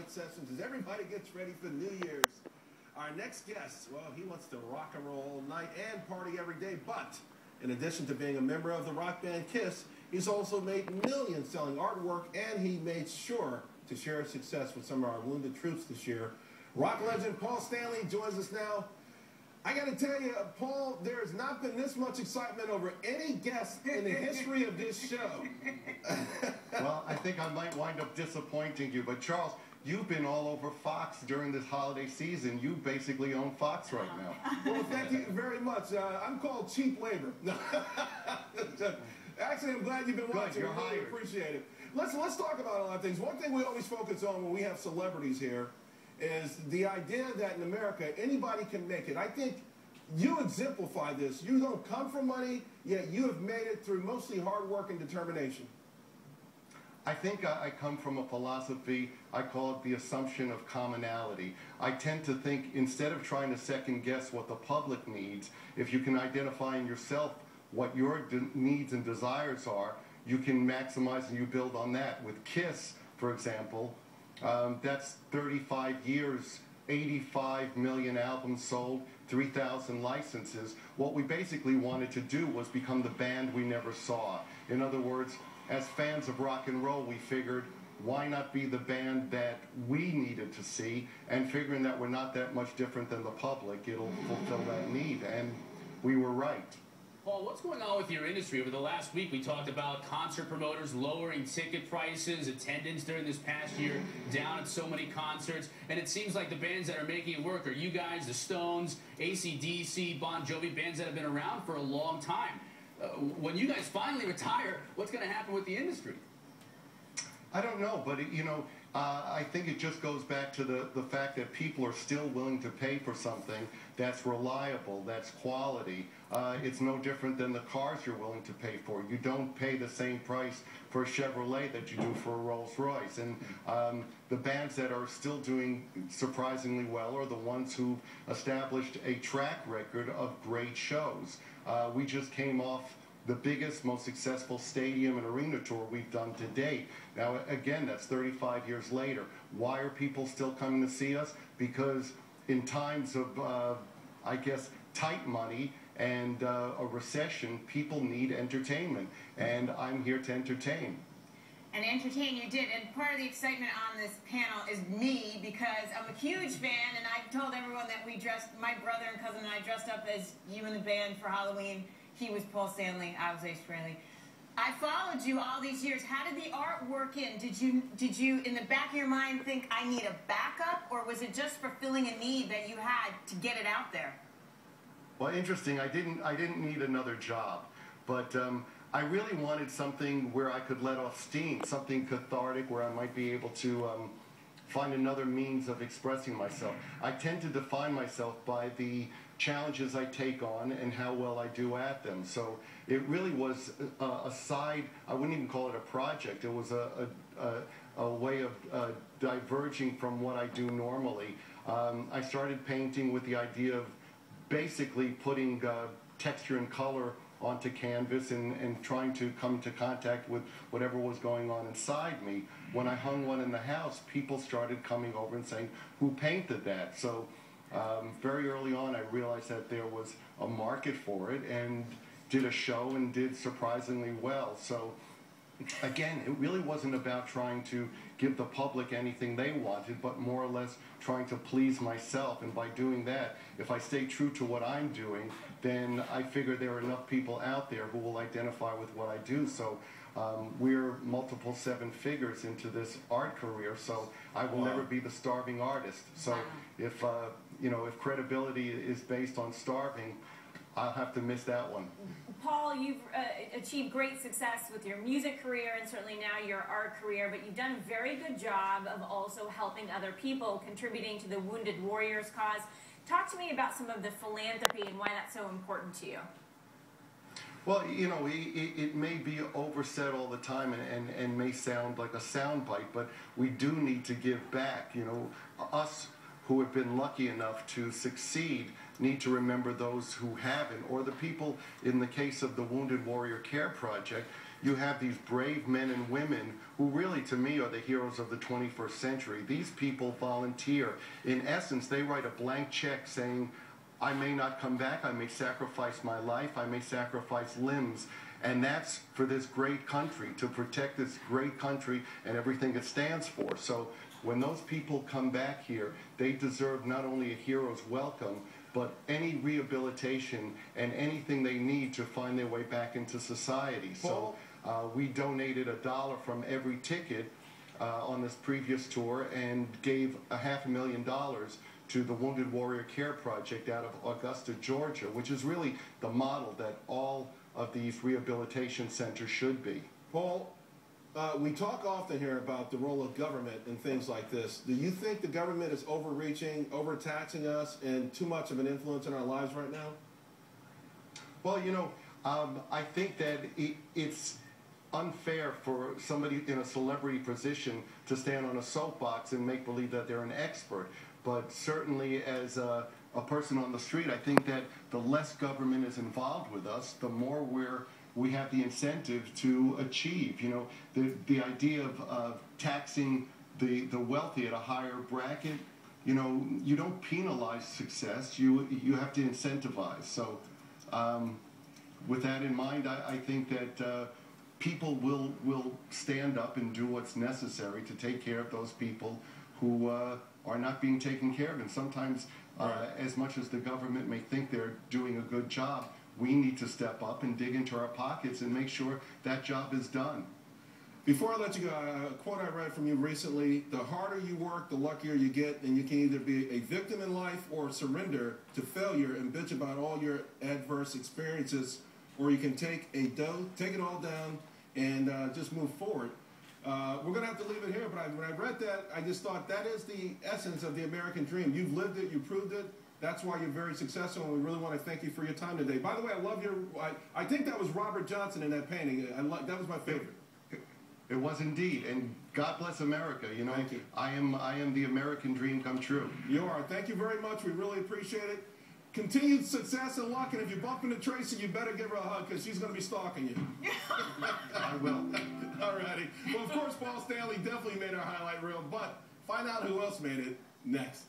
night sessions as everybody gets ready for New Year's. Our next guest, well, he wants to rock and roll all night and party every day, but in addition to being a member of the rock band Kiss, he's also made millions selling artwork, and he made sure to share his success with some of our wounded troops this year. Rock legend Paul Stanley joins us now. I got to tell you, Paul, there has not been this much excitement over any guest in the history of this show. Well, I think I might wind up disappointing you, but Charles, you've been all over Fox during this holiday season. You basically own Fox right now. Well, thank you very much. I'm called cheap labor. Actually, I'm glad you've been watching. You're I really appreciate it. Let's talk about a lot of things. One thing we always focus on when we have celebrities here is the idea that in America, anybody can make it. I think you exemplify this. You don't come from money, yet you have made it through mostly hard work and determination. I think I come from a philosophy, I call it the assumption of commonality. I tend to think instead of trying to second guess what the public needs, if you can identify in yourself what your needs and desires are, you can maximize and you build on that. With KISS, for example, that's 35 years, 85 million albums sold, 3,000 licenses. What we basically wanted to do was become the band we never saw. In other words, as fans of rock and roll, we figured, why not be the band that we needed to see? And figuring that we're not that much different than the public, it'll fulfill that need. And we were right. Paul, what's going on with your industry? Over the last week, we talked about concert promoters lowering ticket prices, attendance during this past year down at so many concerts, and it seems like the bands that are making it work are you guys, the Stones, AC/DC, Bon Jovi, bands that have been around for a long time. When you guys finally retire, what's going to happen with the industry? I don't know, but I think it just goes back to the fact that people are still willing to pay for something that's reliable, that's quality. It's no different than the cars you're willing to pay for. You don't pay the same price for a Chevrolet that you do for a Rolls-Royce. And the bands that are still doing surprisingly well are the ones who've established a track record of great shows. We just came off the biggest, most successful stadium and arena tour we've done to date. Now, again, that's 35 years later. Why are people still coming to see us? Because in times of, I guess, tight money and a recession, people need entertainment, and I'm here to entertain. And entertain you did, and part of the excitement on this panel is me, because I'm a huge fan, and I've told everyone that we dressed, my brother and cousin and I dressed up as you in the band for Halloween. He was Paul Stanley, I was Ace Frehley. I followed you all these years. How did the art work in? Did you, in the back of your mind, think I need a backup, or was it just fulfilling a need that you had to get it out there? Well, interesting. I didn't need another job, but I really wanted something where I could let off steam, something cathartic where I might be able to find another means of expressing myself. I tend to define myself by the challenges I take on and how well I do at them. So it really was a side, I wouldn't even call it a project, it was a way of diverging from what I do normally. I started painting with the idea of basically putting texture and color onto canvas and trying to come into contact with whatever was going on inside me. When I hung one in the house, people started coming over and saying, who painted that? So very early on, I realized that there was a market for it and did a show and did surprisingly well. So again, it really wasn't about trying to give the public anything they wanted, but more or less trying to please myself. And by doing that, if I stay true to what I'm doing, then I figure there are enough people out there who will identify with what I do. So we're multiple seven figures into this art career, so I will never be the starving artist. So if if credibility is based on starving, I'll have to miss that one. Paul, you've achieved great success with your music career and certainly now your art career, but you've done a very good job of also helping other people, contributing to the Wounded Warriors cause. Talk to me about some of the philanthropy and why that's so important to you. Well, it may be oversaid all the time and may sound like a soundbite, but we do need to give back. Us who have been lucky enough to succeed need to remember those who haven't, or the people, in the case of the Wounded Warrior Care Project, you have these brave men and women who really, to me, are the heroes of the 21st century. These people volunteer. In essence, they write a blank check saying, I may not come back, I may sacrifice my life, I may sacrifice limbs. And that's for this great country, to protect this great country and everything it stands for. So when those people come back here, they deserve not only a hero's welcome, but any rehabilitation and anything they need to find their way back into society. So we donated $1 from every ticket on this previous tour and gave $500,000 to the Wounded Warrior Care Project out of Augusta, Georgia, which is really the model that all of these rehabilitation centers should be. Paul, we talk often here about the role of government and things like this. Do you think the government is overreaching, overtaxing us, and too much of an influence in our lives right now? Well, you know, I think that it's unfair for somebody in a celebrity position to stand on a soapbox and make believe that they're an expert. But certainly as a person on the street, I think that the less government is involved with us, the more we have the incentive to achieve. You know, the idea of taxing the wealthy at a higher bracket, you know, you don't penalize success, you have to incentivize. So with that in mind, I think that people will stand up and do what's necessary to take care of those people who are not being taken care of. And sometimes, as much as the government may think they're doing a good job, we need to step up and dig into our pockets and make sure that job is done. Before I let you go, a quote I read from you recently: the harder you work, the luckier you get, and you can either be a victim in life or surrender to failure and bitch about all your adverse experiences, or you can take it all down and just move forward. We're going to have to leave it here, but when I read that, I just thought that is the essence of the American dream. You've lived it, you proved it. That's why you're very successful, and we really want to thank you for your time today. By the way, I love your, I think that was Robert Johnson in that painting. That was my favorite. It was indeed, and God bless America. You know, Thank you. I am the American dream come true. You are. Thank you very much. We really appreciate it. Continued success and luck, and if you bump into Tracy, you better give her a hug, because she's going to be stalking you. I will. All righty. Well, of course, Paul Stanley definitely made our highlight reel, but find out who else made it next.